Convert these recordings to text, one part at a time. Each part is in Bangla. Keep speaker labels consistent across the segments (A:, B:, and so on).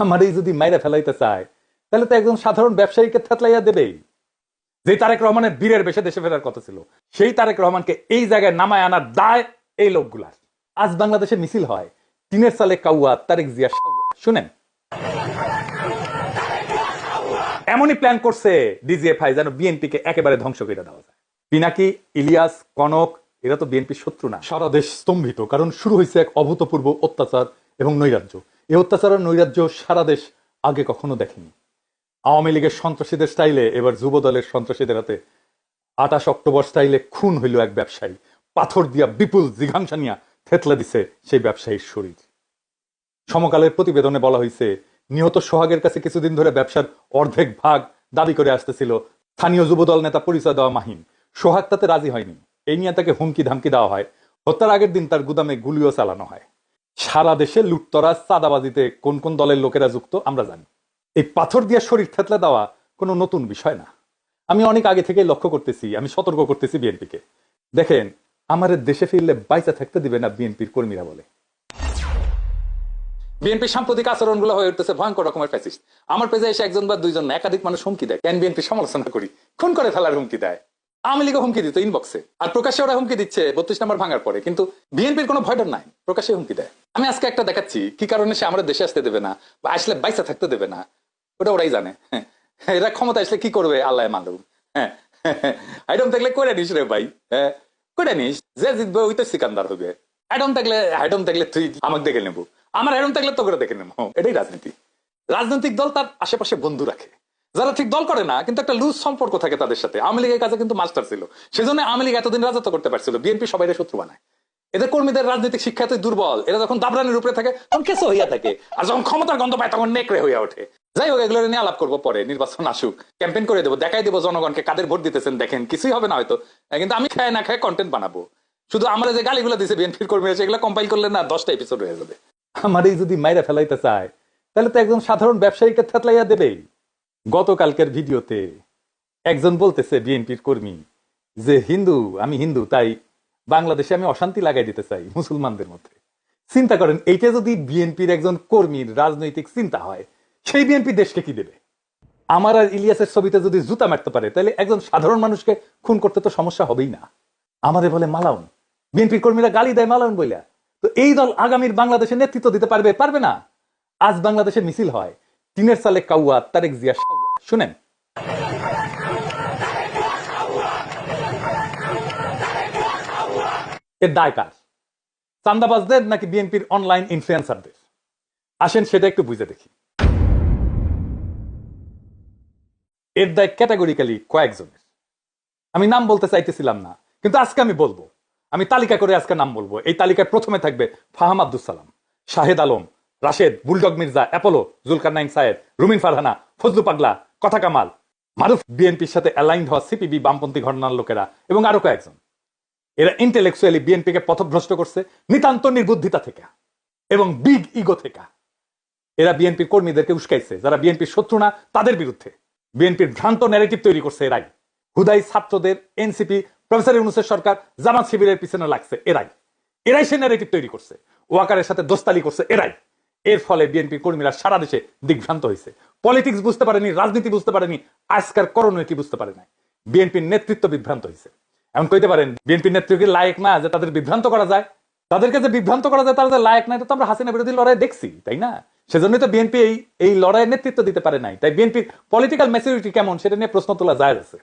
A: আমারই যদি মাইরা ফেলাইতে চায় তাহলে তো একজন সাধারণ ব্যবসায়ীকে থেতলাইয়া দেবেই। যে তারেক রহমানের বীরের বেশে দেশে ফেরার কথা ছিল, সেই তারেক রহমানকে এই জায়গায় নামায় আনার দায় এই লোকগুলার। আজ বাংলাদেশে মিছিল হয় টিনের সালে কাউয়া, তারেক জিয়া সাউয়া। শুনেন, এমনই প্ল্যান করছে ডিজিএফআই যেন বিএনপি কে একেবারে ধ্বংস করে দেওয়া যায়। পিনাকি, ইলিয়াস, কনক এরা তো বিএনপির শত্রু না। সারা দেশ স্তম্ভিত, কারণ শুরু হয়েছে এক অভূতপূর্ব অত্যাচার এবং নৈরাজ্য। এই অত্যাচার আর নৈরাজ্য সারা দেশ আগে কখনো দেখেনি। আওয়ামী লীগের সন্ত্রাসীদের স্টাইলে এবার যুব দলের সন্ত্রাসীদের হাতে 28 অক্টোবর স্টাইলে খুন হইল এক ব্যবসায়ী। পাথর দিয়া বিপুল জিঘাংসা নিয়া থেতলে দিছে সেই ব্যবসায়ীর শরীর। সমকালের প্রতিবেদনে বলা হয়েছে, নিহত সোহাগের কাছে কিছুদিন ধরে ব্যবসার অর্ধেক ভাগ দাবি করে আসতেছিল স্থানীয় যুবদল নেতা পরিচয় দেওয়া মাহিন। সোহাগ তাতে রাজি হয়নি। এই নিয়ে তাকে হুমকি ধামকি দেওয়া হয়। হত্যার আগের দিন তার গুদামে গুলিও চালানো হয়। সারা দেশে লুটতরাজ, চাঁদাবাজিতে কোন কোন দলের লোকেরা যুক্ত আমরা জানি। এই পাথর দিয়ে শরীর থেতলে দেওয়া কোনো নতুন বিষয় না। আমি অনেক আগে থেকে লক্ষ্য করতেছি, আমি সতর্ক করতেছি বিএনপিকে। দেখেন, আমাদের দেশে ফিরলে বাইচা থাকতে দিবে না বিএনপির কর্মীরা বলে। বিএনপির সাম্প্রতিক আচরণগুলো হয়ে উঠতেছে ভয়ঙ্কর রকমের ফ্যাসিস্ট। আমার পেজে এসে একজন বা দুইজন না, একাধিক মানুষ হুমকি দেয়, কেন বিএনপি সমালোচনা করি, খুন করে ফেলার হুমকি দেয়। আওয়ামী লীগও হুমকি দিত ইনবক্সে, আর প্রকাশ্যে ওরা হুমকি দিচ্ছে 32 নম্বর ভাঙার পরে। কিন্তু বিএনপির কোনো ভয়ডর নাই, প্রকাশ্যে হুমকি দেয়। আমি আজকে একটা দেখাচ্ছি কি কারণে সে আমাদের দেশে আসতে দেবে না, বা আসলে বাইসা থাকতে দেবে না, ওটা ওরাই জানে। এরা ক্ষমতা আসলে কি করবে আল্লাহ মালুম। হ্যাঁ, আইডম থাকলে করে নিস রে ভাই, হ্যাঁ করে নিস। যে জিতবে ওই তো সিকান্দার হবে। আইডম থাকলে তুই আমাকে দেখে নেবো, আমার আইডম থাকলে তো করে দেখে নেবো। এটাই রাজনীতি। রাজনৈতিক দল তার আশেপাশে বন্ধু রাখে, যারা ঠিক দল করে না কিন্তু একটা লুজ সম্পর্ক থাকে তাদের সাথে। আওয়ামী লীগের কাছে কিন্তু মাস্টার ছিল, সেজন্য আওয়ামী লীগ এতদিন রাজত্ব করতে পারছিল। বিএনপি সবাই শত্রু বানায়। এদের কর্মীদের রাজনৈতিক শিক্ষা এতই দুর্বল, এরা যখন দাবরানির উপরে থাকে তখন কেসে হইয়া থাকে, আর যখন ক্ষমতার গন্ধ পায় তখন নেকড়ে হইয়া ওঠে। যাই হোক, এগুলো নিয়ে আলাপ করবো পরে। নির্বাচন আসুক, ক্যাম্পেইন করে দেবো, দেখাই দেবো জনগণকে কাদের ভোট দিতেছেন। দেখেন, কিছুই হবে না হয়তো, কিন্তু আমি খায় না খায় কন্টেন্ট বানাবো। শুধু আমরা যে গালিগুলো দিছে বিএনপির কর্মীরা, সেগুলো কম্পাইল করলে না 10টা এপিসোড হয়ে যাবে। আমার এই যদি মাইরা ফেলাইতে চায় তাহলে তো একজন সাধারণ ব্যবসায়ীকে থেতলাইয়া দেবেই। গতকালকের ভিডিওতে একজন বলতেছে বিএনপির কর্মী যে আমি হিন্দু, তাই বাংলাদেশে আমি অশান্তি লাগাই দিতে চাই মুসলমানদের মধ্যে। চিন্তা করেন, এইটা যদি বিএনপির একজন কর্মীর রাজনৈতিক চিন্তা হয়, সেই বিএনপি দেশকে কি দেবে? আমার আর ইলিয়াসের ছবিতে যদি জুতা মারতে পারে, তাহলে একজন সাধারণ মানুষকে খুন করতে তো সমস্যা হবেই না। আমাদের বলে মালাউন, বিএনপির কর্মীরা গালি দেয় মালাউন বইলা। তো এই দল আগামীর বাংলাদেশে নেতৃত্ব দিতে পারবে? পারবে না। আজ বাংলাদেশে মিছিল হয় টিনের সালে কাউয়া, তারেক জিয়া সাউয়া। শুনেন, এর দায় কার? চান্দাবাজদের নাকি বিএনপির অনলাইন ইনফ্লুয়েন্সারদের? আসেন সেটা একটু বুঝে দেখি। এর দায় ক্যাটাগরিক্যালি কয়েকজনের। আমি নাম বলতে চাইতেছিলাম না, কিন্তু আজকে আমি বলবো। আমি তালিকা করে আজকে নাম বলবো। এই তালিকায় প্রথমে থাকবে ফাহাম আব্দুল সালাম, শাহেদ আলম, রাশেদ, বুলডগ মির্জা, অ্যাপোলো, জুলকারনাইন সায়েদ, রুমিন ফারহানা, ফজলু পাগলা, কথা কামাল, মারুফ, বিএনপির সাথে অ্যালাইন্ড হওয়া সিপিবি বামপন্থী ঘটনার লোকেরা এবং আরো কয়েকজন। এরা ইন্টেলেকচুয়ালি বিএনপিকে পথভ্রষ্ট করছে নিতান্ত নির্বুদ্ধিতা থেকে এবং বিগ ইগো থেকে। এরা বিএনপির কর্মীদেরকে উস্কাইছে, যারা বিএনপির শত্রু না তাদের বিরুদ্ধে। বিএনপির ভ্রান্ত ন্যারেটিভ তৈরি করছে এরাই। হুদাই ছাত্রদের, এনসিপি, প্রফেসর ইউনূসের সরকার, জামাত শিবিরের পিছনে লাগছে এরাই সে ন্যারেটিভ তৈরি করছে। ওয়াকারের সাথে দোস্তালি করছে এরাই। এর ফলে বিএনপির কর্মীরা সারা দেশে দিগ্ভ্রান্ত হয়েছে। পলিটিক্স বুঝতে পারেনি, রাজনীতি বুঝতে পারেনি, আজকার করণীতি বুঝতে পারে নাই। বিএনপির নেতৃত্ব বিভ্রান্ত হয়েছে। এমন কইতে পারেন বিএনপির নেতৃত্বের লায়ক না যে তাদের বিভ্রান্ত করা যায়? তাদেরকে যে বিভ্রান্ত করা যায় তারা যে লায়ক নাই, তো আমরা হাসিনা বিরোধী লড়াই দেখছি, তাই না? সেজন্যই তো বিএনপি এই লড়াইয়ের নেতৃত্ব দিতে পারে নাই। তাই বিএনপির পলিটিক্যাল ম্যাচুরিটি কেমন সেটা নিয়ে প্রশ্ন তোলা যায় আছে।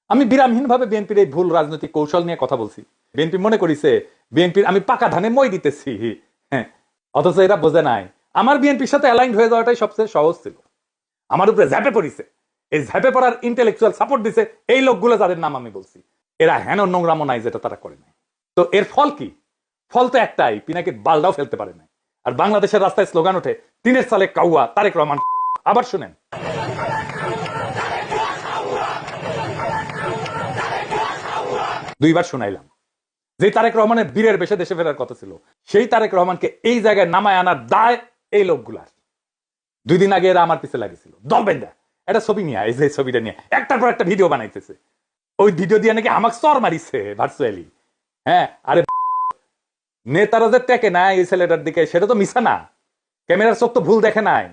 A: আমি বিরামহীন ভাবে বিএনপির এই ভুল রাজনৈতিক কৌশল নিয়ে কথা বলছি। বিএনপি মনে করিছে বিএনপির আমি পাকা ধানে মই দিতেছি, হ্যাঁ, অথচ এরা বোঝে নাই আমার বিএনপির সাথে অ্যালাইন্ড হয়ে যাওয়াটাই সবচেয়ে সহজ ছিল। আমার উপরে ঝাঁপে পড়িছে। এই ঝাঁপে পড়ার ইন্টেলেকচুয়াল সাপোর্ট দিছে এই লোকগুলো যাদের নাম আমি বলছি। এরা হেন নোংরামো নাই যেটা তারা করে নাই। তো এর ফল কি? ফল তো একটাই, পিনাকির বালটাও ফেলতে পারে নাই। আর বাংলাদেশের রাস্তায় স্লোগান ওঠে টিনের সালে কাউয়া, তারেক রহমান। আবার শুনেন, দুইবার শুনাইলাম। যে তারেক রহমানের বীরের বেশে দেশে ফেরার কথা ছিল, সেই তারেক রহমানকে এই জায়গায় নামায় আনার দায় এই লোকগুলার। 2 দিন আগে এরা আমার পিছে লাগিয়েছিল দল বেঁধে। একটা ছবি নিয়ে, এই যে ছবিটা নিয়ে একটার পর একটা ভিডিও বানাইতেছে। ওই ভিডিও দিয়ে নাকি আমাকে চর মারিছে ভার্চুয়ালি। হ্যাঁ, আরে নেতারা যে টেকে নাই এই ছেলেটার দিকে, সেটা তো মিছা না। ক্যামেরার চোখ তো ভুল দেখে নাই।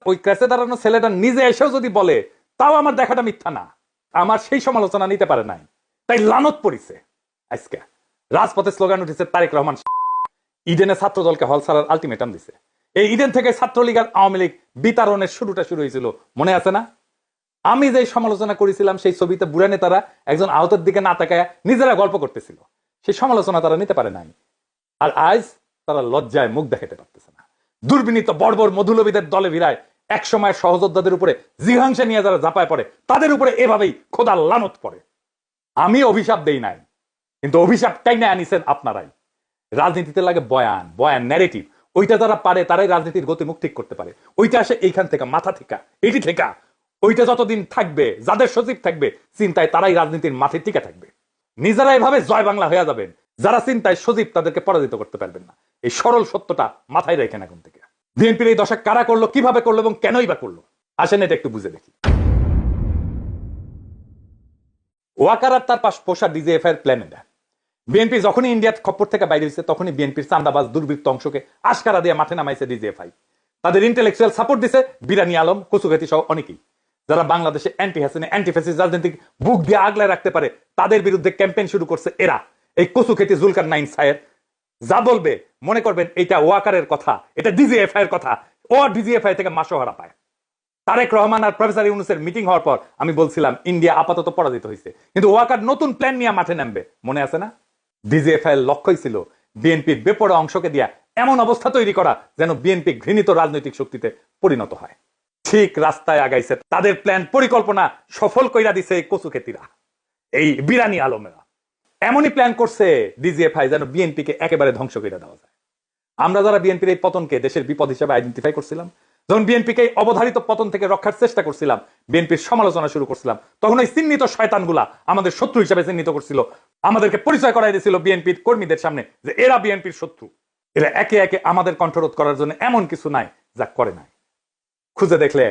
A: ওই ক্যাসে দাঁড়ানো ছেলেটা নিজে এসেও যদি বলে তাও আমার দেখাটা মিথ্যা না, আমার সেই সমালোচনা নিতে পারে নাই, তাই লানত পড়িছে। আজকে রাজপথে স্লোগান উঠেছে তারেক রহমান ইডেনে ছাত্র দলকে হল ছাড়ার আলটিমেটাম দিছে। এই ইডেন থেকে ছাত্রলীগ আর আওয়ামী লীগ বিতাড়নের শুরুটা শুরু হয়েছিল, মনে আছে না? আমি যে সমালোচনা করেছিলাম সেই ছবিতে বুড়া নেতারা একজন আহতের দিকে না তাকায় নিজেরা গল্প করতেছিল, সেই সমালোচনা তারা নিতে পারে নাই। আর আজ তারা লজ্জায় মুখ দেখাতে পারতেছে না। দুর্বিনীত বর্বর মধুলবীদের দলে ভিড়ায় এক সময় সহযোদ্ধাদের উপরে জিঘাংসা নিয়ে যারা ঝাঁপায় পড়ে তাদের উপরে এভাবেই খোদার লানত পড়ে। আমি অভিশাপ দেই নাই, কিন্তু অভিশাপটাই না আনিছেন আপনারাই। রাজনীতিতে লাগে বয়ান, বয়ান ন্যারেটিভ, ওইটা যারা পারে তারাই রাজনীতির গতিমুখ ঠিক করতে পারে। ওইটা আসে এইখান থেকে, মাথা থেকে, এটি থেকে। ওইটা যতদিন থাকবে, যাদের সচিব থাকবে চিন্তায়, তারাই রাজনীতির মাঠে টিকে থাকবে। নিজেরা এভাবে জয় বাংলা হয়ে যাবেন, যারা চিন্তায় সজীব তাদেরকে পরাজিত করতে পারবেন না। এই সরল সত্যটা মাথায় রেখেন এখন থেকে। বিএনপির এই দশা কারা করলো, কিভাবে করলো এবং কেনই বা করলো, আসেন এটা একটু বুঝে দেখি। ওয়াকার আর তার পাশ পোষা ডিজিএফআই এর প্ল্যান এটা। বিএনপি যখনই ইন্ডিয়ার খপ্পর থেকে বাইরে হয়েছে তখনই বিএনপির চান্দাবাজ দুর্বৃত্ত অংশকে আশকারা দিয়ে মাঠে নামাইছে ডিজিএফআই। তাদের ইন্টেলেকচুয়াল সাপোর্ট দিছে বিরানি আলম, কচুঘাতি সহ অনেকেই, যারা বাংলাদেশে অ্যান্টি হাসিনা অ্যান্টি ফ্যাসিস্ট রাজনীতি বুক দিয়ে আগলায় রাখতে পারে। তাদের বিরুদ্ধে ক্যাম্পেইন শুরু করছে এরা। এই কচুখেতি জুলকার নাইন সাহেব যা বলবে মনে করবেন এটা ওয়াকারের কথা, এটা ডিজিএফআই এর কথা। ও ডিজিএফআই থেকে মাসোহারা পায়। তারেক রহমান আর প্রফেসর ইউনূসের মিটিং হওয়ার পর আমি বলছিলাম ইন্ডিয়া আপাতত পরাজিত হয়েছে, কিন্তু ওয়াকার নতুন প্ল্যান নিয়ে মাঠে নামবে, মনে আছে না? ডিজিএফআই এর লক্ষ্যই ছিল বিএনপির বেপরোয়া অংশকে দিয়া এমন অবস্থা তৈরি করা যেন বিএনপি ঘৃণিত রাজনৈতিক শক্তিতে পরিণত হয়। ঠিক রাস্তায় আগাইছে, তাদের প্ল্যান পরিকল্পনা সফল কইরা দিছে কচুখেতিরা, এই বিরানি আলমেরা। এমনই প্ল্যান করছে ডিজিএফআই যেন বিএনপিকে একেবারে ধ্বংস করে দেওয়া যায়। আমরা যারা বিএনপির এই পতনকে দেশের বিপদ হিসেবে আইডেন্টিফাই করছিলাম, যখন বিএনপিকে অবধারিত পতন থেকে রক্ষার চেষ্টা করছিলাম, বিএনপির সমালোচনা শুরু করছিলাম, তখন ওই চিহ্নিত শয়তানগুলা আমাদের শত্রু হিসেবে চিহ্নিত করছিল। আমাদেরকে পরিচয় করাই দিয়েছিল বিএনপির কর্মীদের সামনে যে এরা বিএনপির শত্রু। এরা একে একে আমাদের কণ্ঠরোধ করার জন্য এমন কিছু নাই যা করে নাই। খুঁজে দেখলে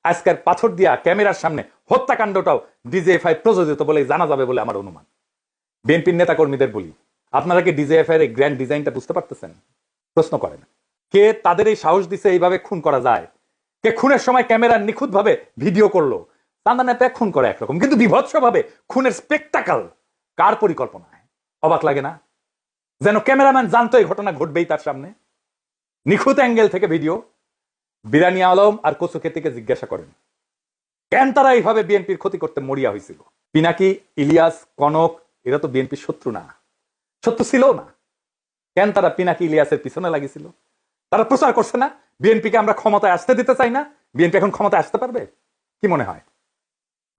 A: আজকের পাথর দিয়া ক্যামেরার সামনে হত্যাকাণ্ডটাও ডিজিএফআই প্রযোজিত বলে জানা যাবে বলে আমার অনুমান। বিএনপির নেতা কর্মীদের বলি, আপনারা কি ডিজিএফআই এর গ্র্যান্ড ডিজাইনটা বুঝতে পারতেছেন? প্রশ্ন করেন, কে তাদের এই সাহস দিছে এইভাবে খুন করা যায়? কে খুনের সময় ক্যামেরার নিখুঁত ভাবে ভিডিও করলো? চান্দা নেপে খুন করে একরকম, কিন্তু বিভৎস ভাবে খুনের স্পেকটাকল কার পরিকল্পনায়? অবাক লাগে না? যেন ক্যামেরাম্যান জানতো এই ঘটনা ঘটবেই তার সামনে। নিখুঁত অ্যাঙ্গেল থেকে ভিডিও। বিরানি আলম আর কচুখেতিকে জিজ্ঞাসা করেন কেন তারা এইভাবে বিএনপির ক্ষতি করতে মরিয়া হয়েছিল। পিনাকি, ইলিয়াস, কনক এরা তো বিএনপির শত্রু না, শত্রু ছিল না। কেন তারা পিনাকি ইলিয়াসের পিছনে লাগিয়েছিল? তারা প্রচার করছে না বিএনপিকে আমরা ক্ষমতায় আসতে দিতে চাই না, বিএনপি এখন ক্ষমতায় আসতে পারবে? কি মনে হয়?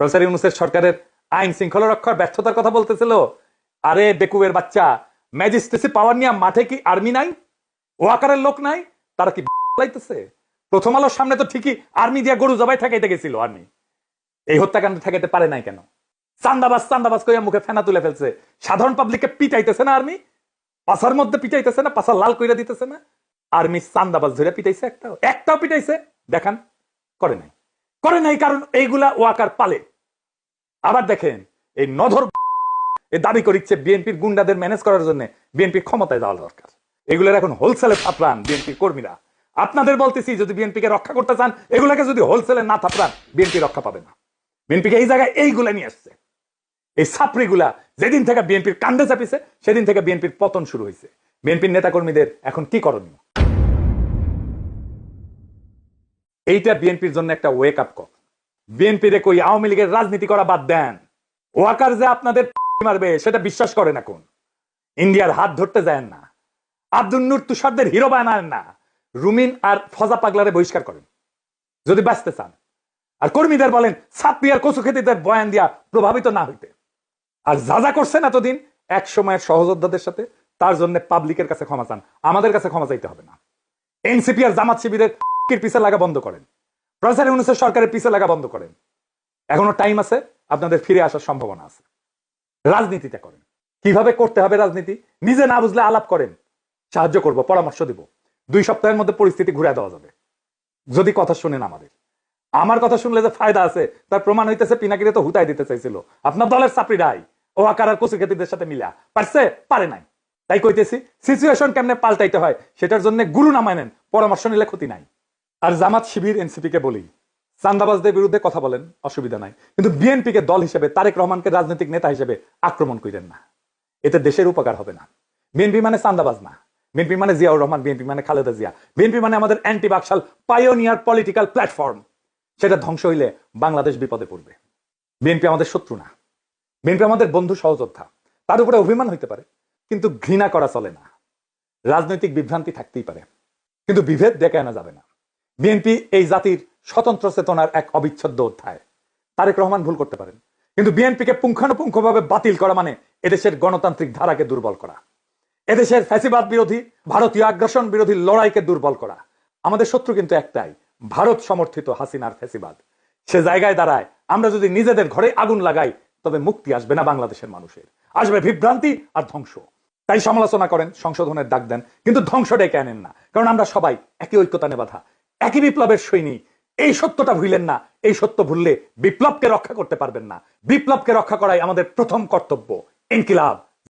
A: প্রফেসর ইউনূসের সরকারের আইন শৃঙ্খলা রক্ষার ব্যর্থতার কথা বলতেছিল। আরে বেকুবের বাচ্চা, ম্যাজিস্ট্রেসি পাওয়ার নিয়ে মাঠে কি আর্মি নাই? ওয়াকারের লোক নাই? তারা কি লাইতেছে? প্রথম আলোর সামনে তো ঠিকই আর্মি দিয়া গরু জবাই ঠেকাইতে গেছিল আর্মি। এই হত্যাকাণ্ড ঠেকাইতে পারে নাই কেন? চান্দাবাজ চান্দাবাজ কইয়া মুখে ফেনা তুলে ফেলছে। সাধারণ পাবলিককে পিটাইতেছে না আর্মি? পাশার মধ্যে পিটাইতেছে না? পাশা লাল কইরা দিতেছে না? আর্মি চান্দাবাজ ধরে পিটাইছে? একটাও পিটাইছে দেখান? করে নাই। করে নাই কারণ এইগুলা ওয়াকার পালে। আবার দেখেন এই নধর দাবি করিচ্ছে বিএনপির গুন্ডাদের ম্যানেজ করার জন্য বিএনপি ক্ষমতায় যাওয়া দরকার। এগুলোর এখন হোলসেলে থাপড়ান বিএনপির কর্মীরা। আপনাদের বলতেছি যদি বিএনপিকে রক্ষা করতে চান, এগুলাকে যদি হোলসেলে না থাপড়ান বিএনপি রক্ষা পাবে না। বিএনপিকে এই জায়গায় এইগুলা নিয়ে আসছে। এই ছাত্রীগুলা যেদিন থেকে বিএনপির কান্দে চাপিছে সেদিন থেকে বিএনপির পতন শুরু হয়েছে। বিএনপির নেতা কর্মীদের এখন কি করণীয়? এইটা বিএনপির জন্য একটা ওয়েক আপ কল। বিএনপির কই আওয়ামী লীগের রাজনীতি করা বাদ দেন। ওয়াকার যে আপনাদের মারবে সেটা বিশ্বাস করেন এখন। ইন্ডিয়ার হাত ধরতে যায় না। আব্দুল নূর তুষারদের হিরো বানান না। রুমিন আর ফজা পাগলারে বহিষ্কার করেন যদি বাঁচতে চান। আর কর্মীদের বলেন ছাত্রী আর কচুখেতিদের বয়ান দিয়া প্রভাবিত না হইতে। আর যা যা করছেন এতদিন এক সময়ের সহযোদ্ধাদের সাথে, তার জন্য পাবলিকের কাছে ক্ষমা চান, আমাদের কাছে ক্ষমা চাইতে হবে না। এনসিপি আর জামাত শিবিরের পিছে লাগা বন্ধ করেন। প্রফেসর ইউনূসের সরকারের পিছে লাগা বন্ধ করেন। এখনো টাইম আছে, আপনাদের ফিরে আসার সম্ভাবনা আছে। রাজনীতিটা করেন। কিভাবে করতে হবে রাজনীতি নিজে না বুঝলে আলাপ করেন, সাহায্য করব, পরামর্শ দিব। 2 সপ্তাহের মধ্যে পরিস্থিতি ঘুরে দেওয়া যাবে যদি কথা শুনেন আমাদের। আমার কথা শুনলে যে ফায়দা আছে তার প্রমাণ হইতেছে পিনাকিরে তো হুতাই দিতে চাইছিল আপনার দলের চাপড়িরাই। ও আকার আর কচুখেতিদের সাথে মিলা পারছে? পারে নাই। তাই কইতেছি সিচুয়েশন কেমনে পাল্টাইতে হয় সেটার জন্য গুরু নামায় নেন, পরামর্শ নিলে ক্ষতি নাই।
B: আর জামাত শিবির এনসিপি কে বলি, চান্দাবাজদের বিরুদ্ধে কথা বলেন, অসুবিধা নাই, কিন্তু বিএনপি কে দল হিসেবে, তারেক রহমানকে রাজনৈতিক নেতা হিসেবে আক্রমণ করেন না। এতে দেশের উপকার হবে না। বিএনপি মানে চান্দাবাজ না, বিএনপি মানে জিয়াউর রহমান, বিএনপি মানে খালেদা জিয়া, বিএনপি মানে আমাদের anti Baksal pioneer political platform. সেটা ধ্বংস হইলে বাংলাদেশ বিপদে পড়বে। বিএনপি আমাদের শত্রু না, বিএনপি আমাদের বন্ধু সহযোদ্ধা। তার উপরে অভিমান হইতে পারে, কিন্তু ঘৃণা করা চলে না। রাজনৈতিক বিভ্রান্তি থাকতেই পারে, কিন্তু বিভেদ ডেকে আনা যাবে না। বিএনপি এই জাতির স্বতন্ত্র চেতনার এক অবিচ্ছেদ্য অধ্যায়। তারেক রহমান ভুল করতে পারেন, কিন্তু বিএনপিকে পুঙ্খানুপুঙ্খভাবে বাতিল করা মানে এদেশের গণতান্ত্রিক ধারাকে দুর্বল করা, এদেশের ফ্যাসিবাদ বিরোধী, ভারতীয় আগ্রাসন বিরোধী লড়াইকে দুর্বল করা। আমাদের শত্রু কিন্তু একটাই, ভারত সমর্থিত হাসিনার ফ্যাসিবাদ। সে জায়গায় দাঁড়ায় আমরা যদি নিজেদের ঘরে আগুন লাগাই, তবে মুক্তি আসবে না বাংলাদেশের মানুষের, আসবে বিভ্রান্তি আর ধ্বংস। তাই সমালোচনা করেন, সংশোধনের ডাক দেন, কিন্তু ধ্বংস ডেকে আনেন না। কারণ আমরা সবাই একই ঐক্যতানে বাঁধা, একই বিপ্লবের সৈনিক। এই সত্যটা ভুলেন না। এই সত্য ভুললে বিপ্লবকে রক্ষা করতে পারবেন না। বিপ্লবকে রক্ষা করাই আমাদের প্রথম কর্তব্য। ইনকিলাব।